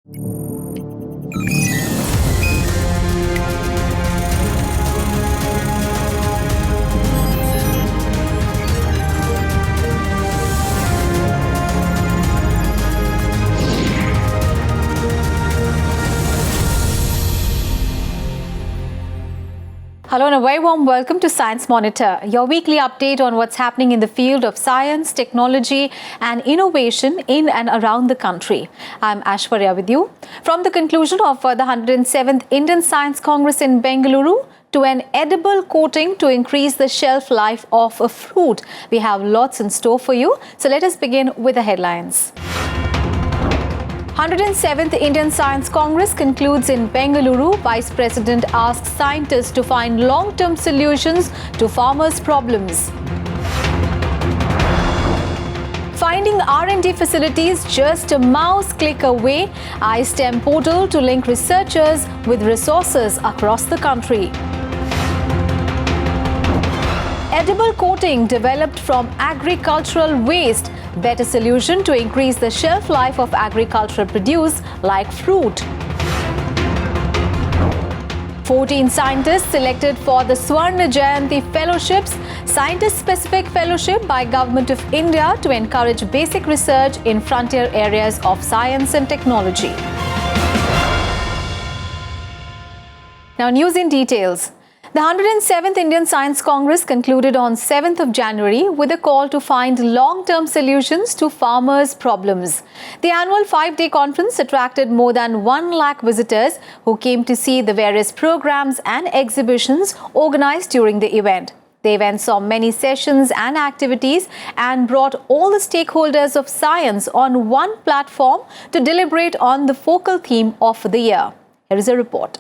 Hello and a very warm welcome to Science Monitor, your weekly update on what's happening in the field of science, technology and innovation in and around the country. I'm Ashwarya with you. From the conclusion of the 107th Indian Science Congress in Bengaluru to an edible coating to increase the shelf life of a fruit, we have lots in store for you. So let us begin with the headlines. 107th Indian Science Congress concludes in Bengaluru. Vice President asks scientists to find long-term solutions to farmers' problems. Finding R&D facilities just a mouse click away. ISTEM Portal to link researchers with resources across the country. Edible coating developed from agricultural waste. Better solution to increase the shelf life of agricultural produce like fruit. 14 scientists selected for the Swarna Jayanti Fellowships, scientist-specific fellowship by Government of India to encourage basic research in frontier areas of science and technology. Now, news in details. The 107th Indian Science Congress concluded on 7th of January with a call to find long-term solutions to farmers' problems. The annual 5-day conference attracted more than 1 lakh visitors who came to see the various programs and exhibitions organized during the event. The event saw many sessions and activities and brought all the stakeholders of science on one platform to deliberate on the focal theme of the year. Here is a report.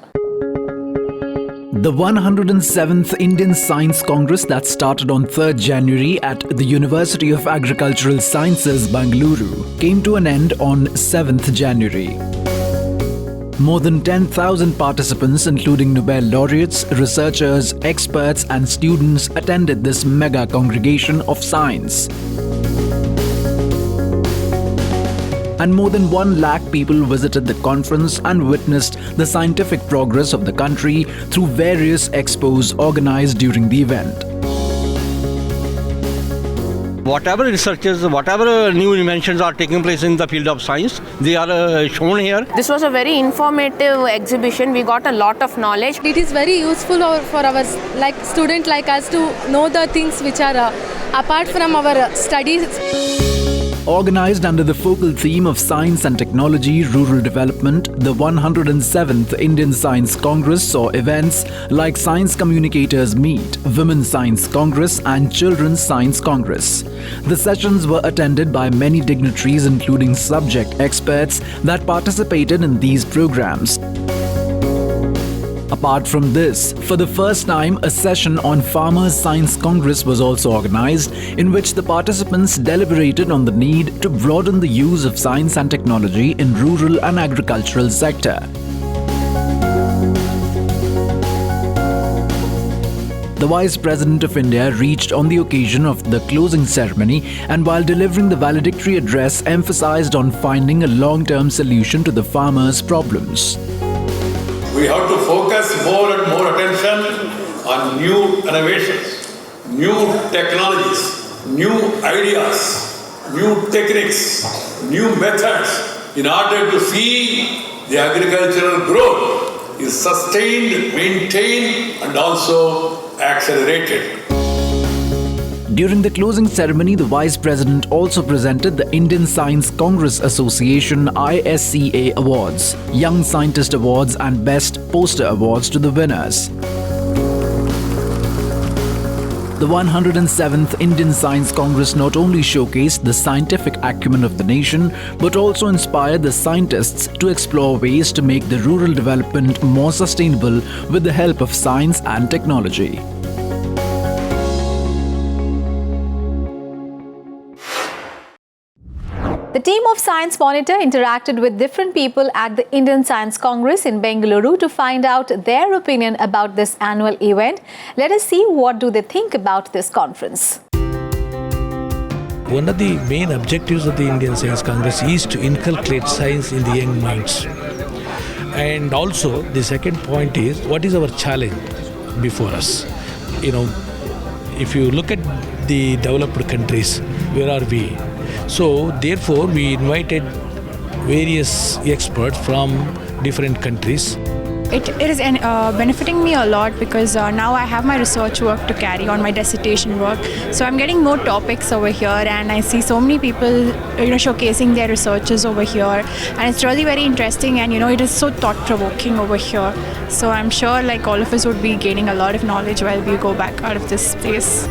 The 107th Indian Science Congress that started on 3rd January at the University of Agricultural Sciences, Bengaluru, came to an end on 7th January. More than 10,000 participants, including Nobel laureates, researchers, experts and students, attended this mega congregation of science. And more than 1 lakh people visited the conference and witnessed the scientific progress of the country through various expos organized during the event. Whatever researches, whatever new inventions are taking place in the field of science, they are shown here. This was a very informative exhibition. We got a lot of knowledge. It is very useful for our student like us to know the things which are apart from our studies. Organized under the focal theme of Science and Technology, Rural Development, the 107th Indian Science Congress saw events like Science Communicators Meet, Women's Science Congress and Children's Science Congress. The sessions were attended by many dignitaries including subject experts that participated in these programs. Apart from this, for the first time, a session on Farmers' Science Congress was also organized, in which the participants deliberated on the need to broaden the use of science and technology in rural and agricultural sector. The Vice President of India reached on the occasion of the closing ceremony and while delivering the valedictory address emphasized on finding a long-term solution to the farmers' problems. We have to focus more and more attention on new innovations, new technologies, new ideas, new techniques, new methods in order to see the agricultural growth is sustained, maintained and also accelerated. During the closing ceremony, the Vice President also presented the Indian Science Congress Association ISCA Awards, Young Scientist Awards and Best Poster Awards to the winners. The 107th Indian Science Congress not only showcased the scientific acumen of the nation, but also inspired the scientists to explore ways to make the rural development more sustainable with the help of science and technology. The team of Science Monitor interacted with different people at the Indian Science Congress in Bengaluru to find out their opinion about this annual event. Let us see what do they think about this conference. One of the main objectives of the Indian Science Congress is to inculcate science in the young minds. And also, the second point is, what is our challenge before us? If you look at the developed countries, where are we? So, therefore, we invited various experts from different countries. It is benefiting me a lot because now I have my research work to carry on, my dissertation work. So I'm getting more topics over here, and I see so many people, showcasing their researches over here, and it's really very interesting, and it is so thought-provoking over here. So I'm sure all of us would be gaining a lot of knowledge while we go back out of this place.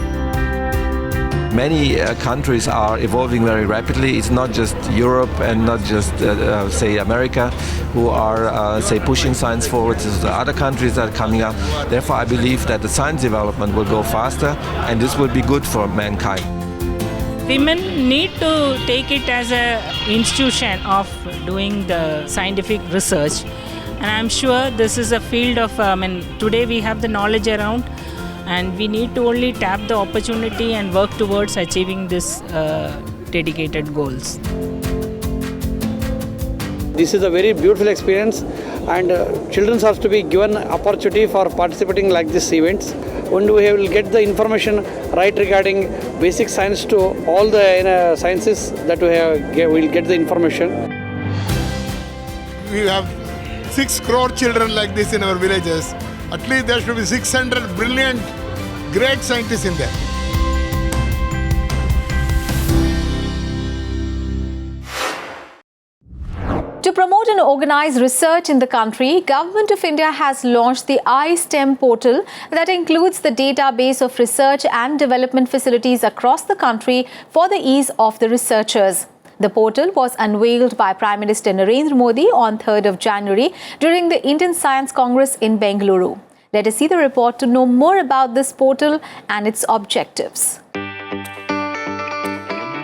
Many countries are evolving very rapidly. It's not just Europe and not just, say, America who are, pushing science forward. It's the other countries that are coming up. Therefore, I believe that the science development will go faster, and this will be good for mankind. Women need to take it as an institution of doing the scientific research. And I'm sure this is a field of, today we have the knowledge around, and we need to only tap the opportunity and work towards achieving this dedicated goals. This is a very beautiful experience, and children have to be given opportunity for participating like these events. When we will get the information right regarding basic science to all the sciences that we will get the information. We have 6 crore children like this in our villages. At least there should be 600 brilliant, great scientists in there. To promote and organize research in the country, Government of India has launched the ISTEM Portal that includes the database of research and development facilities across the country for the ease of the researchers. The portal was unveiled by Prime Minister Narendra Modi on 3rd of January during the Indian Science Congress in Bengaluru. Let us see the report to know more about this portal and its objectives.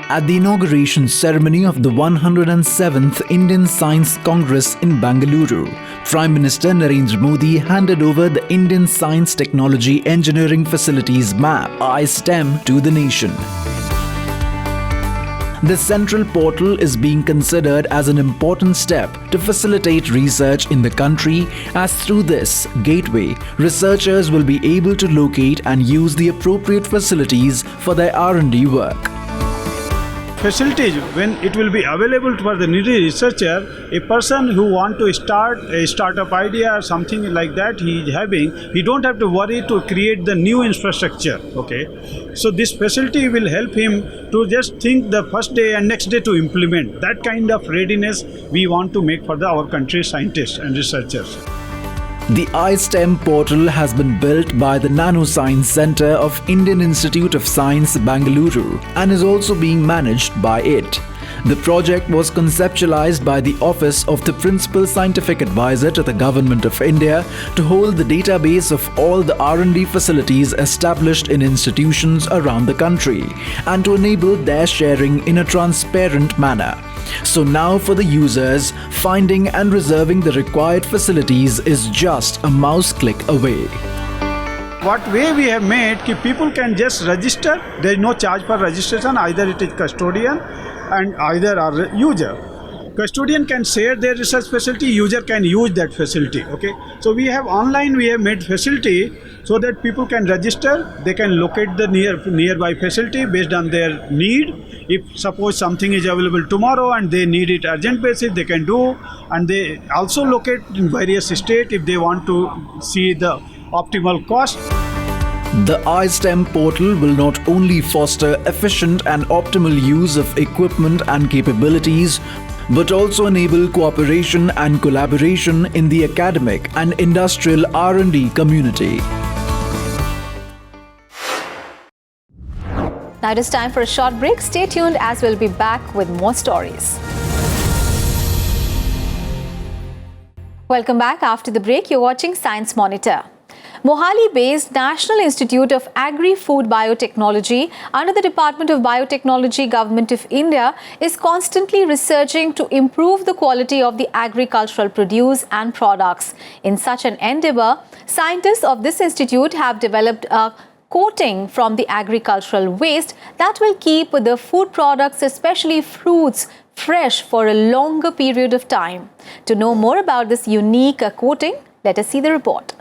At the inauguration ceremony of the 107th Indian Science Congress in Bengaluru, Prime Minister Narendra Modi handed over the Indian Science Technology Engineering Facilities Map (ISTEM) to the nation. The central portal is being considered as an important step to facilitate research in the country, as through this gateway, researchers will be able to locate and use the appropriate facilities for their R&D work. Facilities, when it will be available for the needy researcher, a person who want to start a startup idea or something like that he don't have to worry to create the new infrastructure. Okay, so this facility will help him to just think the first day and next day to implement. That kind of readiness we want to make for our country's scientists and researchers. The ISTEM portal has been built by the Nanoscience Centre of Indian Institute of Science, Bengaluru, and is also being managed by it. The project was conceptualized by the Office of the Principal Scientific Advisor to the Government of India to hold the database of all the R&D facilities established in institutions around the country and to enable their sharing in a transparent manner. So now for the users, finding and reserving the required facilities is just a mouse click away. What way we have made that people can just register, there is no charge for registration, either it is custodian and either our user. Custodian can share their research facility, user can use that facility. Okay, so we have made facility so that people can register, they can locate the nearby facility based on their need. If suppose something is available tomorrow and they need it urgent basis, they can do, and they also locate in various states if they want to see the optimal cost. The ISTEM portal will not only foster efficient and optimal use of equipment and capabilities, but also enable cooperation and collaboration in the academic and industrial R&D community. Now it is time for a short break. Stay tuned as we'll be back with more stories. Welcome back. After the break, you're watching Science Monitor. Mohali-based National Institute of Agri-Food Biotechnology under the Department of Biotechnology, Government of India is constantly researching to improve the quality of the agricultural produce and products. In such an endeavor, scientists of this institute have developed a coating from the agricultural waste that will keep the food products, especially fruits, fresh for a longer period of time. To know more about this unique coating, let us see the report.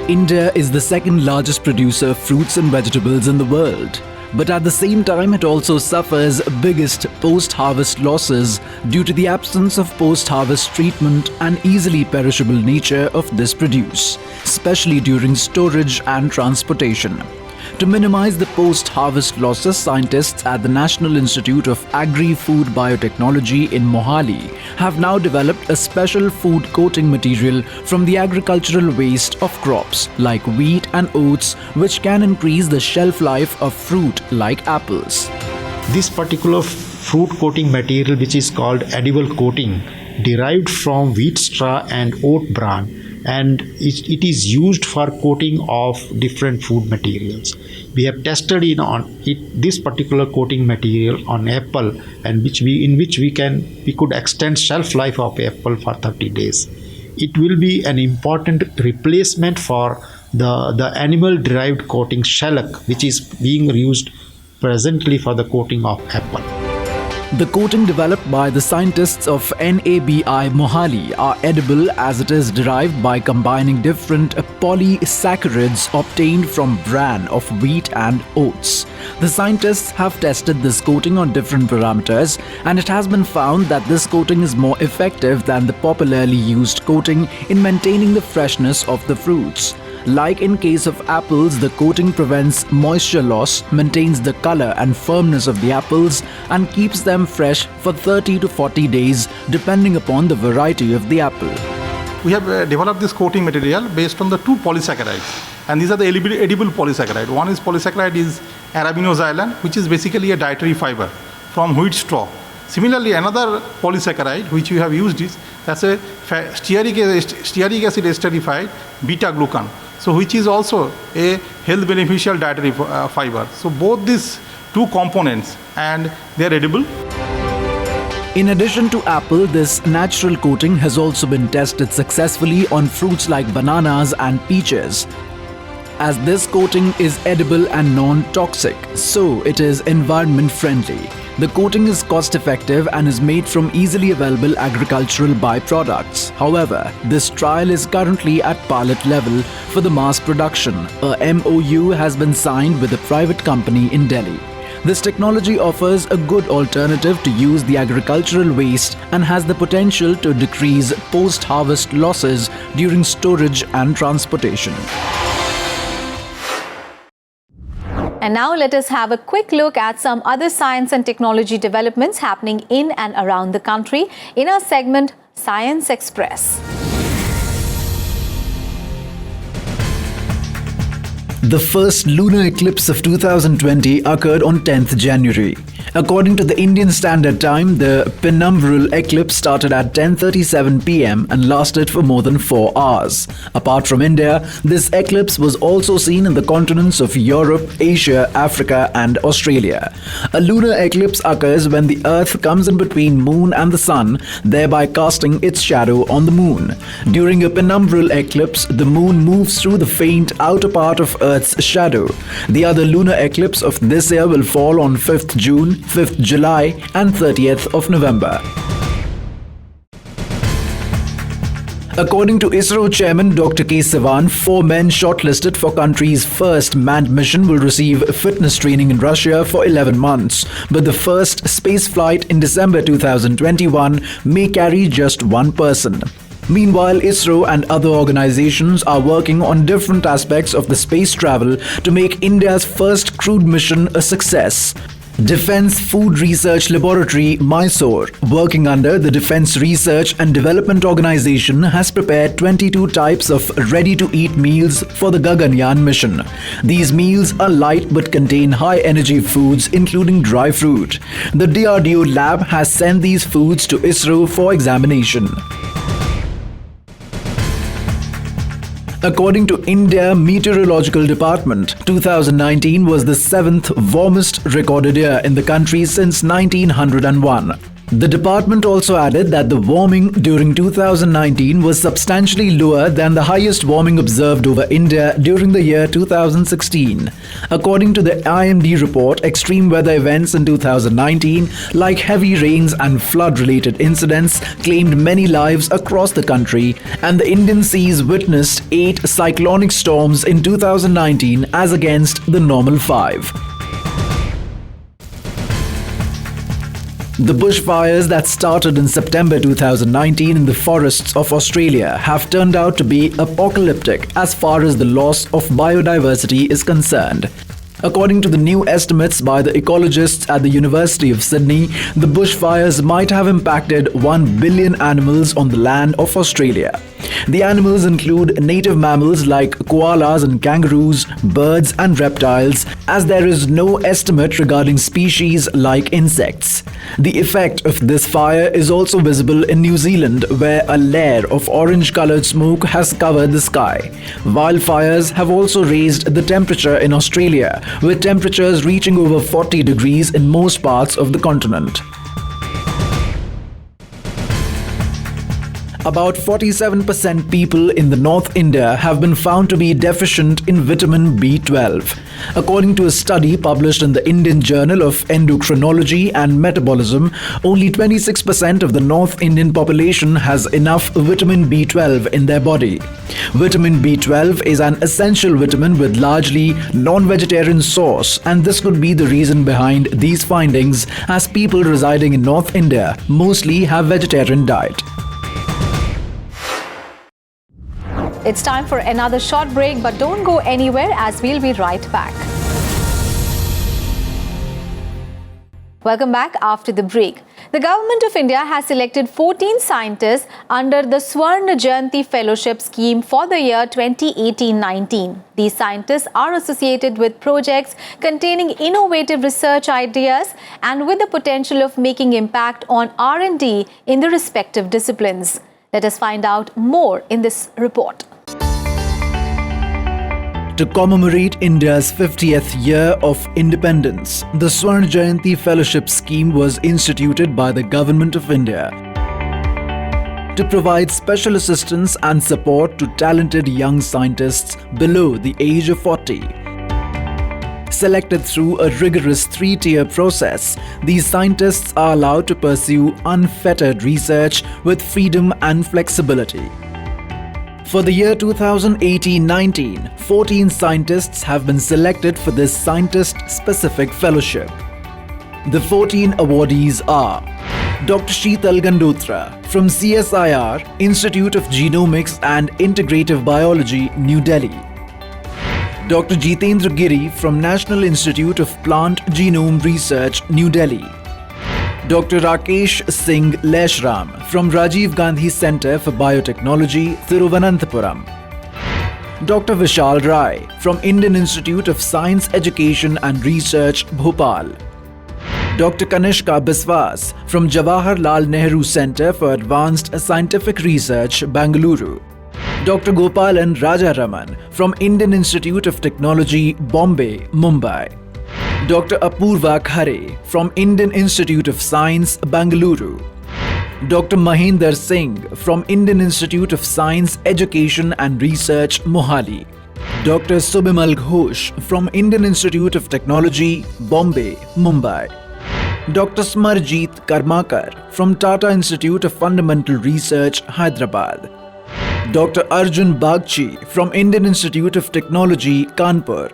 India is the second largest producer of fruits and vegetables in the world. But at the same time, it also suffers biggest post-harvest losses due to the absence of post-harvest treatment and easily perishable nature of this produce, especially during storage and transportation. To minimize the post-harvest losses, scientists at the National Institute of Agri-Food Biotechnology in Mohali have now developed a special food coating material from the agricultural waste of crops like wheat and oats, which can increase the shelf life of fruit like apples. This particular fruit coating material, which is called edible coating, derived from wheat straw and oat bran, and it is used for coating of different food materials. We have tested this particular coating material on apple, and in which we could extend shelf life of apple for 30 days. It will be an important replacement for the animal derived coating shellac, which is being used presently for the coating of apple. The coating developed by the scientists of NABI Mohali are edible as it is derived by combining different polysaccharides obtained from bran of wheat and oats. The scientists have tested this coating on different parameters, and it has been found that this coating is more effective than the popularly used coating in maintaining the freshness of the fruits. Like in case of apples, the coating prevents moisture loss, maintains the color and firmness of the apples, and keeps them fresh for 30 to 40 days depending upon the variety of the apple. We have developed this coating material based on the two polysaccharides, and these are the edible polysaccharide. One is polysaccharide is arabinoxylan, which is basically a dietary fiber from wheat straw. Similarly, another polysaccharide which we have used is that's a stearic acid esterified beta-glucan, so which is also a health beneficial dietary fiber. So both these two components, and they are edible. In addition to apple, this natural coating has also been tested successfully on fruits like bananas and peaches. As this coating is edible and non-toxic, so it is environment friendly. The coating is cost-effective and is made from easily available agricultural byproducts. However, this trial is currently at pilot level for the mass production. A MOU has been signed with a private company in Delhi. This technology offers a good alternative to use the agricultural waste and has the potential to decrease post-harvest losses during storage and transportation. And now let us have a quick look at some other science and technology developments happening in and around the country in our segment Science Express. The first lunar eclipse of 2020 occurred on 10th January. According to the Indian Standard Time, the penumbral eclipse started at 10:37 p.m. and lasted for more than 4 hours. Apart from India, this eclipse was also seen in the continents of Europe, Asia, Africa and Australia. A lunar eclipse occurs when the Earth comes in between Moon and the Sun, thereby casting its shadow on the Moon. During a penumbral eclipse, the Moon moves through the faint outer part of Earth's shadow. The other lunar eclipse of this year will fall on 5th June, 5th July and 30th of November. According to ISRO Chairman Dr. K. Sivan, 4 men shortlisted for country's first manned mission will receive fitness training in Russia for 11 months. But the first space flight in December 2021 may carry just one person. Meanwhile, ISRO and other organizations are working on different aspects of the space travel to make India's first crewed mission a success. Defense Food Research Laboratory, Mysore, working under the Defense Research and Development Organization, has prepared 22 types of ready-to-eat meals for the Gaganyaan mission. These meals are light but contain high-energy foods, including dry fruit. The DRDO lab has sent these foods to ISRO for examination. According to India Meteorological Department, 2019 was the 7th warmest recorded year in the country since 1901. The department also added that the warming during 2019 was substantially lower than the highest warming observed over India during the year 2016. According to the IMD report, extreme weather events in 2019, like heavy rains and flood-related incidents, claimed many lives across the country, and the Indian seas witnessed 8 cyclonic storms in 2019 as against the normal 5. The bushfires that started in September 2019 in the forests of Australia have turned out to be apocalyptic as far as the loss of biodiversity is concerned. According to the new estimates by the ecologists at the University of Sydney, the bushfires might have impacted 1 billion animals on the land of Australia. The animals include native mammals like koalas and kangaroos, birds and reptiles, as there is no estimate regarding species like insects. The effect of this fire is also visible in New Zealand, where a layer of orange-colored smoke has covered the sky. Wildfires have also raised the temperature in Australia, with temperatures reaching over 40 degrees in most parts of the continent. About 47% people in the North India have been found to be deficient in vitamin B12. According to a study published in the Indian Journal of Endocrinology and Metabolism, only 26% of the North Indian population has enough vitamin B12 in their body. Vitamin B12 is an essential vitamin with largely non-vegetarian source, and this could be the reason behind these findings, as people residing in North India mostly have vegetarian diet. It's time for another short break, but don't go anywhere as we'll be right back. Welcome back after the break. The Government of India has selected 14 scientists under the Swarna Jayanti Fellowship Scheme for the year 2018-19. These scientists are associated with projects containing innovative research ideas and with the potential of making impact on R&D in the respective disciplines. Let us find out more in this report. To commemorate India's 50th year of independence, the Swarna Jayanti Fellowship Scheme was instituted by the Government of India to provide special assistance and support to talented young scientists below the age of 40. Selected through a rigorous 3-tier process, these scientists are allowed to pursue unfettered research with freedom and flexibility. For the year 2018-19, 14 scientists have been selected for this scientist-specific fellowship. The 14 awardees are Dr. Sheetal Gandotra from CSIR, Institute of Genomics and Integrative Biology, New Delhi. Dr. Jitendra Giri from National Institute of Plant Genome Research, New Delhi. Dr. Rakesh Singh Leshram from Rajiv Gandhi Centre for Biotechnology, Thiruvananthapuram. Dr. Vishal Rai from Indian Institute of Science Education and Research, Bhopal. Dr. Kanishka Biswas from Jawaharlal Nehru Centre for Advanced Scientific Research, Bangalore. Dr. Gopalan Rajaraman from Indian Institute of Technology, Bombay, Mumbai. Dr. Apurva Khare from Indian Institute of Science, Bangalore. Dr. Mahinder Singh from Indian Institute of Science, Education and Research, Mohali. Dr. Subimal Ghosh from Indian Institute of Technology, Bombay, Mumbai. Dr. Smarjeet Karmakar from Tata Institute of Fundamental Research, Hyderabad. Dr. Arjun Bagchi from Indian Institute of Technology, Kanpur.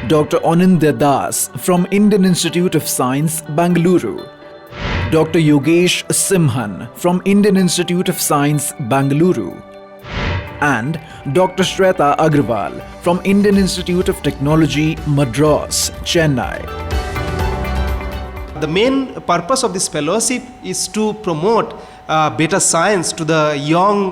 Dr. Anindya Das from Indian Institute of Science, Bangalore. Dr. Yogesh Simhan from Indian Institute of Science, Bangalore. And Dr. Shweta Agrawal from Indian Institute of Technology, Madras, Chennai. The main purpose of this fellowship is to promote better science to the young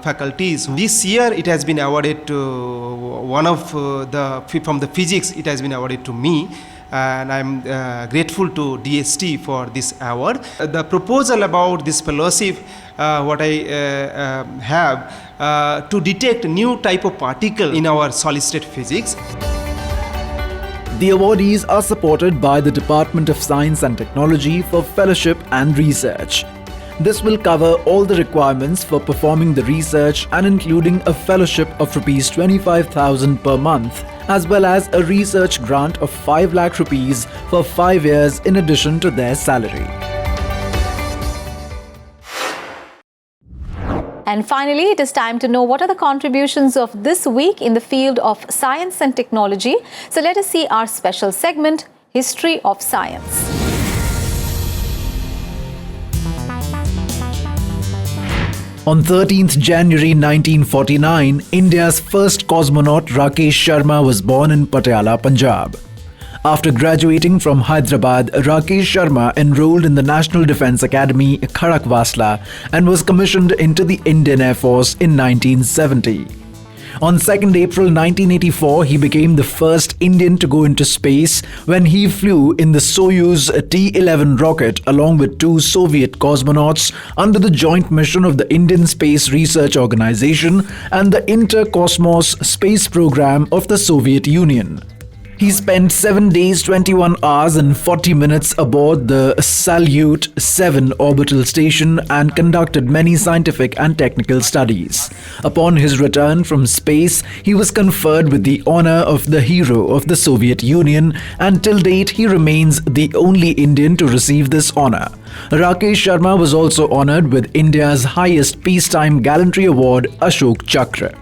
faculties. This year it has been awarded to one of from the physics, it has been awarded to me, and I'm grateful to DST for this award. The proposal about this fellowship, what I have to detect new type of particle in our solid state physics. The awardees are supported by the Department of Science and Technology for Fellowship and Research. This will cover all the requirements for performing the research and including a fellowship of Rs 25,000 per month, as well as a research grant of 5 lakh rupees for 5 years in addition to their salary. And finally, it is time to know what are the contributions of this week in the field of science and technology. So let us see our special segment, History of Science. On 13th January 1949, India's first cosmonaut Rakesh Sharma was born in Patiala, Punjab. After graduating from Hyderabad, Rakesh Sharma enrolled in the National Defence Academy, Khadakwasla, and was commissioned into the Indian Air Force in 1970. On 2nd April 1984, he became the first Indian to go into space when he flew in the Soyuz T-11 rocket along with 2 Soviet cosmonauts under the joint mission of the Indian Space Research Organization and the Inter-Cosmos Space Program of the Soviet Union. He spent 7 days, 21 hours and 40 minutes aboard the Salyut 7 orbital station and conducted many scientific and technical studies. Upon his return from space, he was conferred with the honor of the Hero of the Soviet Union, and till date he remains the only Indian to receive this honor. Rakesh Sharma was also honored with India's highest peacetime gallantry award, Ashok Chakra.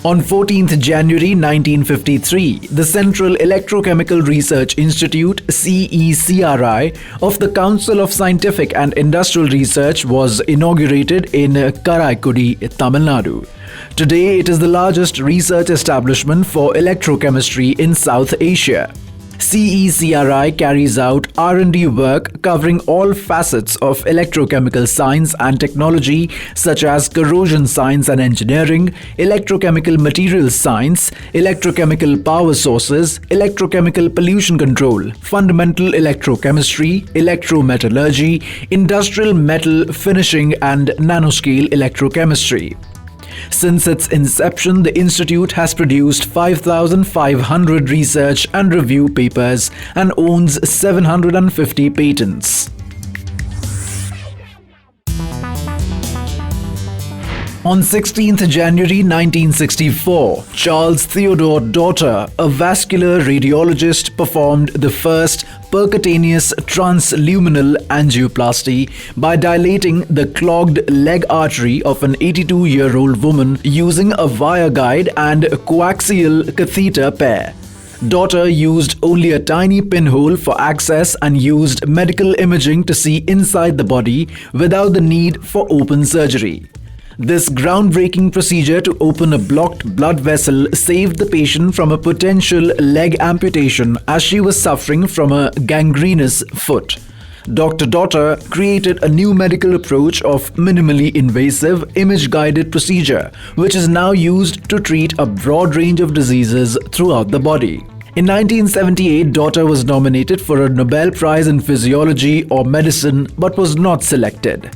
On 14th January 1953, the Central Electrochemical Research Institute (CECRI) of the Council of Scientific and Industrial Research was inaugurated in Karaikudi, Tamil Nadu. Today, it is the largest research establishment for electrochemistry in South Asia. CECRI carries out R&D work covering all facets of electrochemical science and technology such as corrosion science and engineering, electrochemical materials science, electrochemical power sources, electrochemical pollution control, fundamental electrochemistry, electrometallurgy, industrial metal finishing and nanoscale electrochemistry. Since its inception, the institute has produced 5,500 research and review papers and owns 750 patents. On 16th January 1964, Charles Theodore Daughter, a vascular radiologist, performed the first percutaneous transluminal angioplasty by dilating the clogged leg artery of an 82-year-old woman using a wire guide and coaxial catheter pair. Daughter used only a tiny pinhole for access and used medical imaging to see inside the body without the need for open surgery. This groundbreaking procedure to open a blocked blood vessel saved the patient from a potential leg amputation as she was suffering from a gangrenous foot. Dr. Daughter created a new medical approach of minimally invasive, image-guided procedure, which is now used to treat a broad range of diseases throughout the body. In 1978, Daughter was nominated for a Nobel Prize in Physiology or Medicine but was not selected.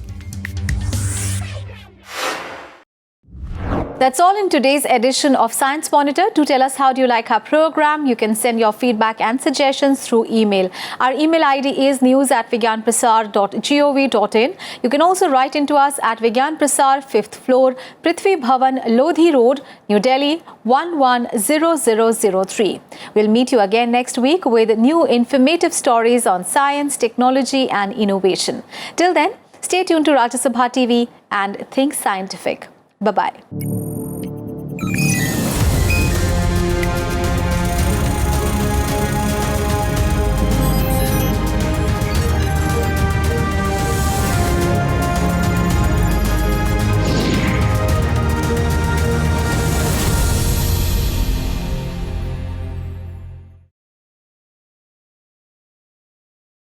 That's all in today's edition of Science Monitor. Do tell us how do you like our program. You can send your feedback and suggestions through email. Our email ID is news@vigyanprasar.gov.in. You can also write into us at Vigyan Prasar, 5th floor, Prithvi Bhavan, Lodhi Road, New Delhi, 110003. We'll meet you again next week with new informative stories on science, technology and innovation. Till then, stay tuned to Rajya Sabha TV and think scientific. Bye-bye.